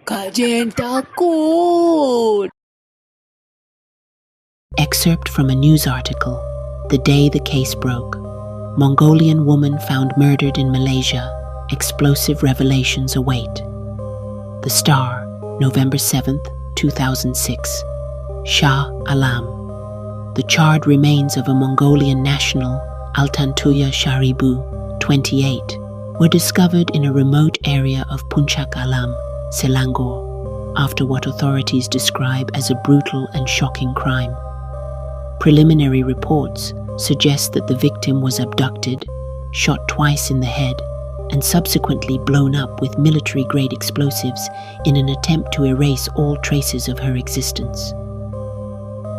Kajen takut. Excerpt from a news article, the day the case broke. Mongolian woman found murdered in Malaysia. Explosive revelations await. The Star, November 7th, 2006. Shah Alam. The charred remains of a Mongolian national, Altantuya Shaariibuu, 28, were discovered in a remote area of Puncak Alam, Selangor, after what authorities describe as a brutal and shocking crime. Preliminary reports suggest that the victim was abducted, shot twice in the head, and subsequently blown up with military-grade explosives in an attempt to erase all traces of her existence.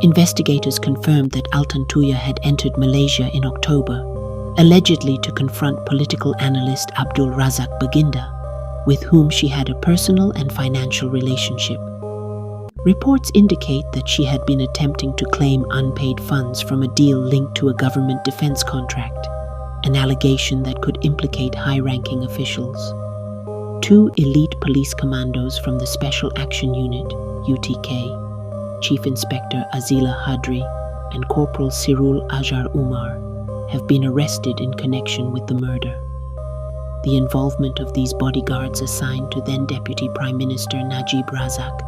Investigators confirmed that Altantuya had entered Malaysia in October, allegedly to confront political analyst Abdul Razak Baginda, with whom she had a personal and financial relationship. Reports indicate that she had been attempting to claim unpaid funds from a deal linked to a government defense contract, an allegation that could implicate high-ranking officials. 2 elite police commandos from the Special Action Unit, UTK, Chief Inspector Azila Hadri and Corporal Sirul Ajar Umar, have been arrested in connection with the murder. The involvement of these bodyguards assigned to then-Deputy Prime Minister Najib Razak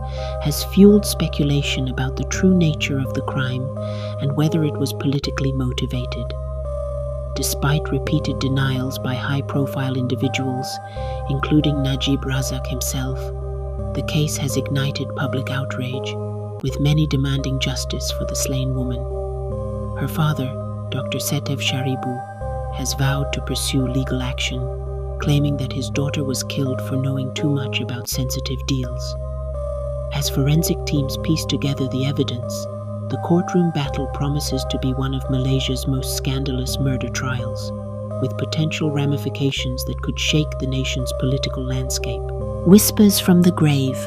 has fueled speculation about the true nature of the crime and whether it was politically motivated. Despite repeated denials by high-profile individuals, including Najib Razak himself, the case has ignited public outrage, with many demanding justice for the slain woman. Her father, Dr. Setev Shaariibuu, has vowed to pursue legal action, claiming that his daughter was killed for knowing too much about sensitive deals. As forensic teams piece together the evidence, the courtroom battle promises to be one of Malaysia's most scandalous murder trials, with potential ramifications that could shake the nation's political landscape. Whispers from the Grave,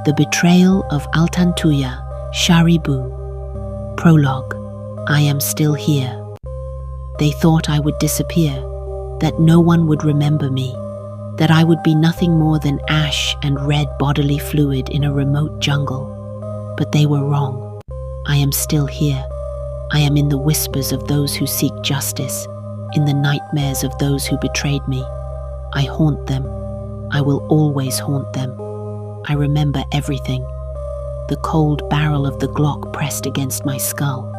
the Betrayal of Altantuya Shaariibuu. Prologue. I am still here. They thought I would disappear, that no one would remember me, that I would be nothing more than ash and red bodily fluid in a remote jungle. But they were wrong. I am still here. I am in the whispers of those who seek justice, in the nightmares of those who betrayed me. I haunt them. I will always haunt them. I remember everything. The cold barrel of the Glock pressed against my skull,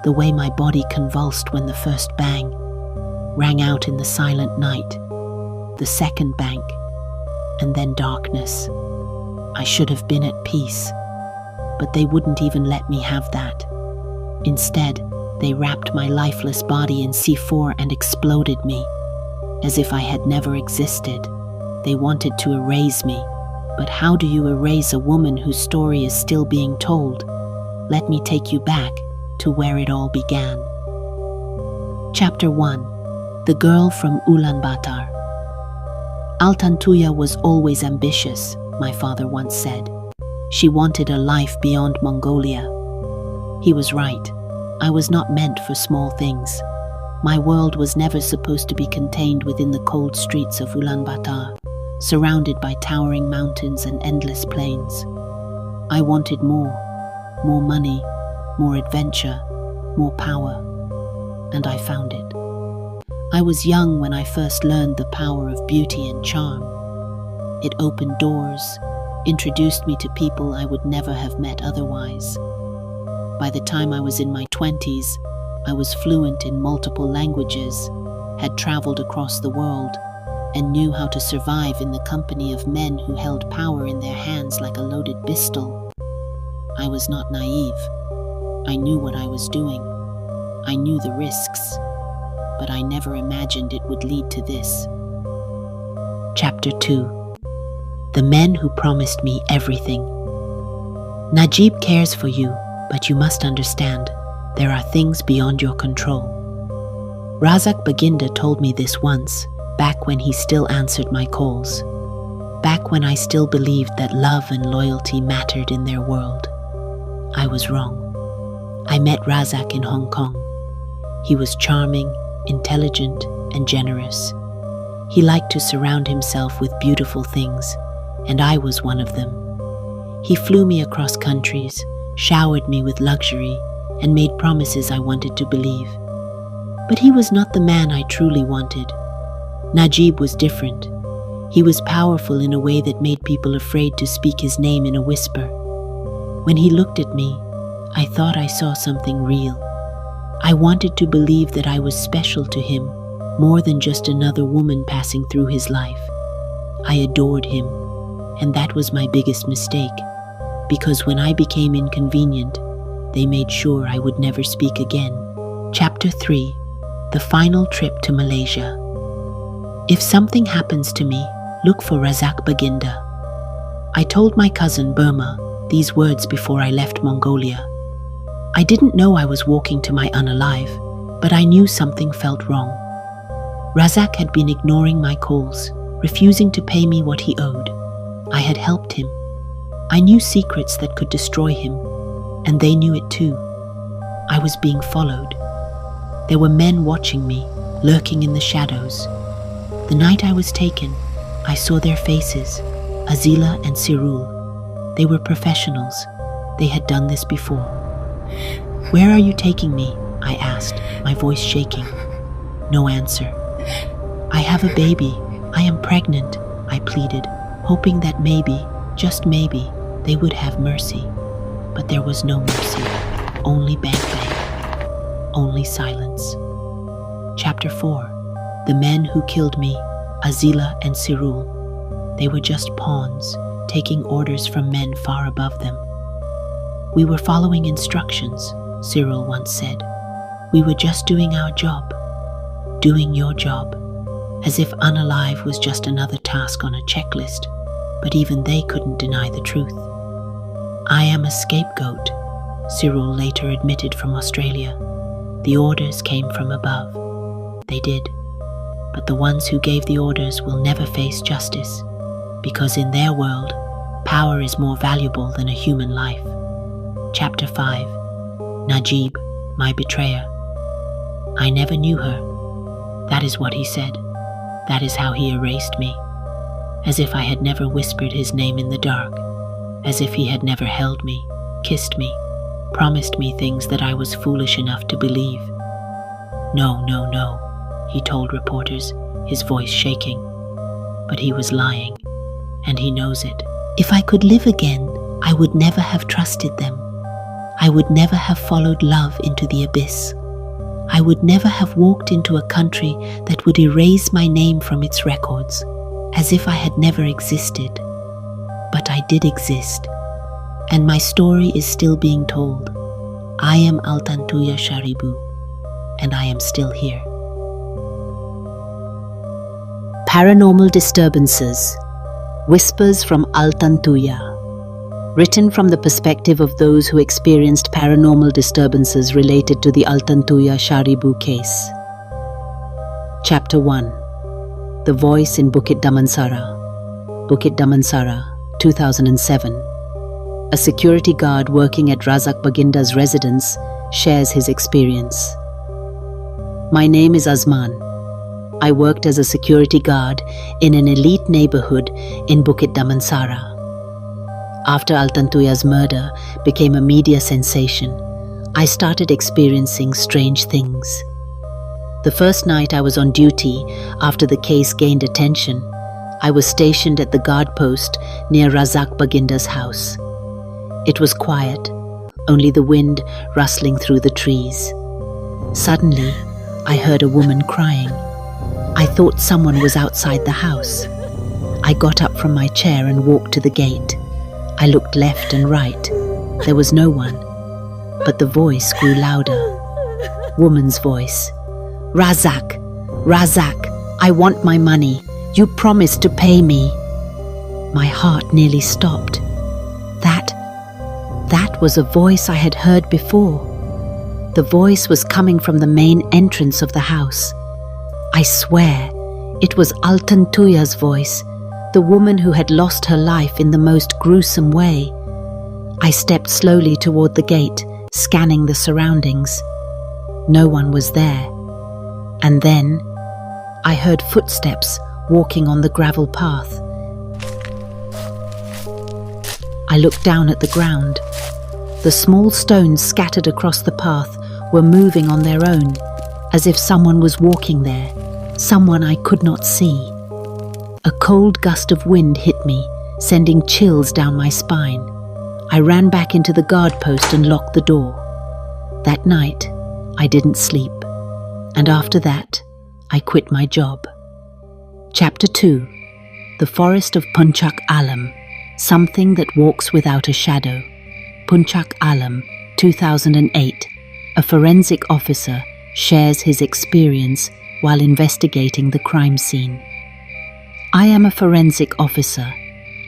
the way my body convulsed when the first bang rang out in the silent night, the second bang, and then darkness. I should have been at peace, but they wouldn't even let me have that. Instead, they wrapped my lifeless body in C4 and exploded me, as if I had never existed. They wanted to erase me, but how do you erase a woman whose story is still being told? Let me take you back to where it all began. Chapter 1. The Girl from Ulaanbaatar. Altantuya was always ambitious, my father once said. She wanted a life beyond Mongolia. He was right. I was not meant for small things. My world was never supposed to be contained within the cold streets of Ulaanbaatar, surrounded by towering mountains and endless plains. I wanted more money, more adventure, more power, and I found it. I was young when I first learned the power of beauty and charm. It opened doors, introduced me to people I would never have met otherwise. By the time I was in my 20s, I was fluent in multiple languages, had traveled across the world, and knew how to survive in the company of men who held power in their hands like a loaded pistol. I was not naive. I knew what I was doing. I knew the risks, but I never imagined it would lead to this. Chapter 2. The Men Who Promised Me Everything. Najib cares for you, but you must understand, there are things beyond your control. Razak Baginda told me this once, back when he still answered my calls. Back when I still believed that love and loyalty mattered in their world. I was wrong. I met Razak in Hong Kong. He was charming, intelligent, and generous. He liked to surround himself with beautiful things, and I was one of them. He flew me across countries, showered me with luxury, and made promises I wanted to believe. But he was not the man I truly wanted. Najib was different. He was powerful in a way that made people afraid to speak his name in a whisper. When he looked at me, I thought I saw something real. I wanted to believe that I was special to him, more than just another woman passing through his life. I adored him, and that was my biggest mistake, because when I became inconvenient, they made sure I would never speak again. Chapter 3: The Final Trip to Malaysia. If something happens to me, look for Razak Baginda. I told my cousin Burma these words before I left Mongolia. I didn't know I was walking to my unalive, but I knew something felt wrong. Razak had been ignoring my calls, refusing to pay me what he owed. I had helped him. I knew secrets that could destroy him, and they knew it too. I was being followed. There were men watching me, lurking in the shadows. The night I was taken, I saw their faces, Azila and Cyril. They were professionals. They had done this before. "Where are you taking me?" I asked, my voice shaking. No answer. "I have a baby. I am pregnant," I pleaded, hoping that maybe, just maybe, they would have mercy. But there was no mercy. Only bang bang. Only silence. Chapter 4: The men who killed me, Azila and Cyril. They were just pawns, taking orders from men far above them. "We were following instructions," Cyril once said. "We were just doing our job." Doing your job. As if unalive was just another task on a checklist, but even they couldn't deny the truth. "I am a scapegoat," Cyril later admitted from Australia. "The orders came from above." They did. But the ones who gave the orders will never face justice, because in their world, power is more valuable than a human life. Chapter 5: Najib, my betrayer. I never knew her. That is what he said. That is how he erased me. As if I had never whispered his name in the dark. As if he had never held me, kissed me, promised me things that I was foolish enough to believe. "No, no, no," he told reporters, his voice shaking. But he was lying, and he knows it. If I could live again, I would never have trusted them. I would never have followed love into the abyss. I would never have walked into a country that would erase my name from its records, as if I had never existed. But I did exist, and my story is still being told. I am Altantuya Shaariibuu, and I am still here. Paranormal Disturbances. Whispers from Altantuya. Written from the perspective of those who experienced paranormal disturbances related to the Altantuya Shaariibuu case. Chapter 1: The Voice in Bukit Damansara. Bukit Damansara, 2007. A security guard working at Razak Baginda's residence shares his experience. "My name is Azman. I worked as a security guard in an elite neighborhood in Bukit Damansara. After Altantuya's murder became a media sensation, I started experiencing strange things. The first night I was on duty after the case gained attention, I was stationed at the guard post near Razak Baginda's house. It was quiet, only the wind rustling through the trees. Suddenly, I heard a woman crying. I thought someone was outside the house. I got up from my chair and walked to the gate. I looked left and right. There was no one. But the voice grew louder. Woman's voice. "Razak! Razak! I want my money. You promised to pay me." My heart nearly stopped. That was a voice I had heard before. The voice was coming from the main entrance of the house. I swear, it was Altantuya's voice, the woman who had lost her life in the most gruesome way. I stepped slowly toward the gate, scanning the surroundings. No one was there. And then, I heard footsteps walking on the gravel path. I looked down at the ground. The small stones scattered across the path were moving on their own, as if someone was walking there, someone I could not see. A cold gust of wind hit me, sending chills down my spine. I ran back into the guard post and locked the door. That night, I didn't sleep, and after that, I quit my job. Chapter 2. The Forest of Puncak Alam, Something That Walks Without a Shadow. Puncak Alam, 2008. A forensic officer shares his experience while investigating the crime scene. I am a forensic officer.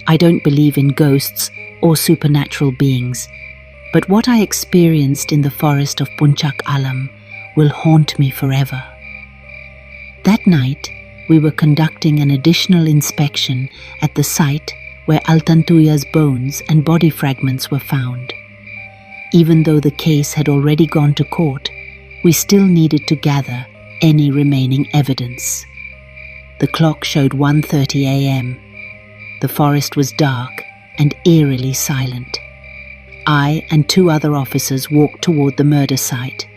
I don't believe in ghosts or supernatural beings, but what I experienced in the forest of Puncak Alam will haunt me forever. That night, we were conducting an additional inspection at the site where Altantuya's bones and body fragments were found. Even though the case had already gone to court, we still needed to gather any remaining evidence. The clock showed 1:30 a.m. The forest was dark and eerily silent. I and 2 other officers walked toward the murder site.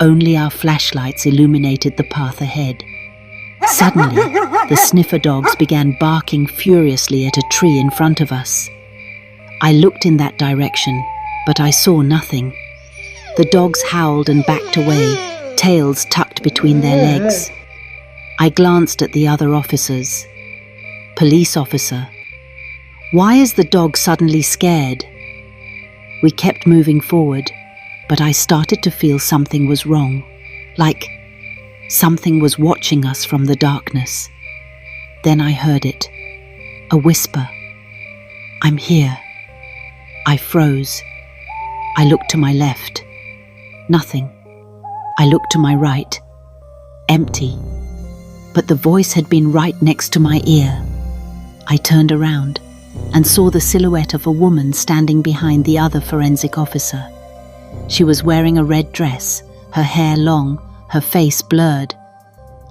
Only our flashlights illuminated the path ahead. Suddenly, the sniffer dogs began barking furiously at a tree in front of us. I looked in that direction, but I saw nothing. The dogs howled and backed away, tails tucked between their legs. I glanced at the other officers. Police officer. Why is the dog suddenly scared? We kept moving forward, but I started to feel something was wrong, like something was watching us from the darkness. Then I heard it, a whisper. I'm here. I froze. I looked to my left. Nothing. I looked to my right. Empty. But the voice had been right next to my ear. I turned around and saw the silhouette of a woman standing behind the other forensic officer. She was wearing a red dress, her hair long, her face blurred.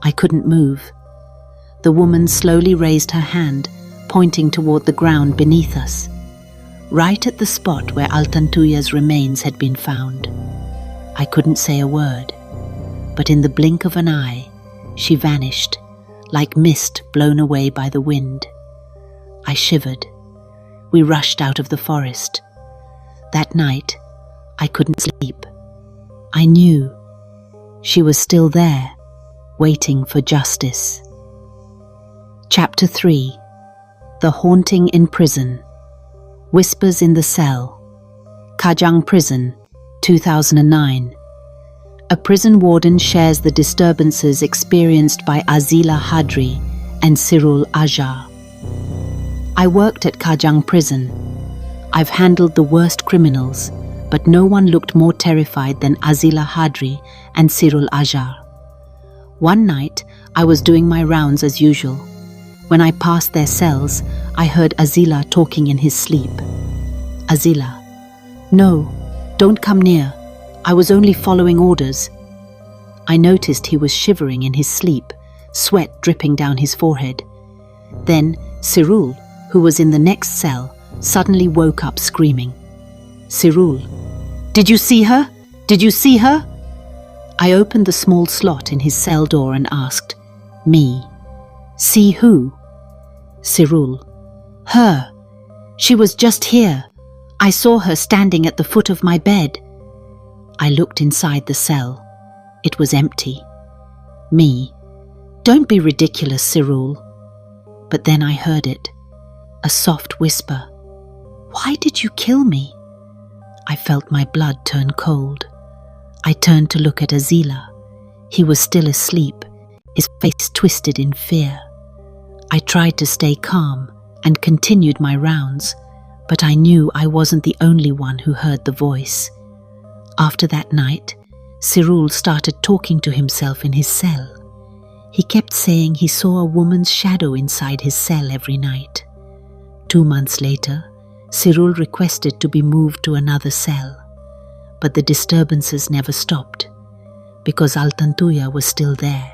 I couldn't move. The woman slowly raised her hand, pointing toward the ground beneath us, right at the spot where Altantuya's remains had been found. I couldn't say a word, but in the blink of an eye, she vanished, like mist blown away by the wind. I shivered. We rushed out of the forest. That night, I couldn't sleep. I knew she was still there, waiting for justice. Chapter 3. The Haunting in Prison. Whispers in the Cell. Kajang Prison, 2009. A prison warden shares the disturbances experienced by Azila Hadri and Sirul Ajar. I worked at Kajang Prison. I've handled the worst criminals, but no one looked more terrified than Azila Hadri and Sirul Ajar. One night, I was doing my rounds as usual. When I passed their cells, I heard Azila talking in his sleep. Azila: "No, don't come near. I was only following orders." I noticed he was shivering in his sleep, sweat dripping down his forehead. Then Sirul, who was in the next cell, suddenly woke up screaming. "Sirul, did you see her? Did you see her?" I opened the small slot in his cell door and asked, "Me? See who?" Sirul: "Her. She was just here. I saw her standing at the foot of my bed." I looked inside the cell. It was empty. Me: "Don't be ridiculous, Sirul." But then I heard it, a soft whisper. "Why did you kill me?" I felt my blood turn cold. I turned to look at Azila. He was still asleep, his face twisted in fear. I tried to stay calm and continued my rounds, but I knew I wasn't the only one who heard the voice. After that night, Sirul started talking to himself in his cell. He kept saying he saw a woman's shadow inside his cell every night. 2 months later, Sirul requested to be moved to another cell, but the disturbances never stopped, because Altantuya was still there.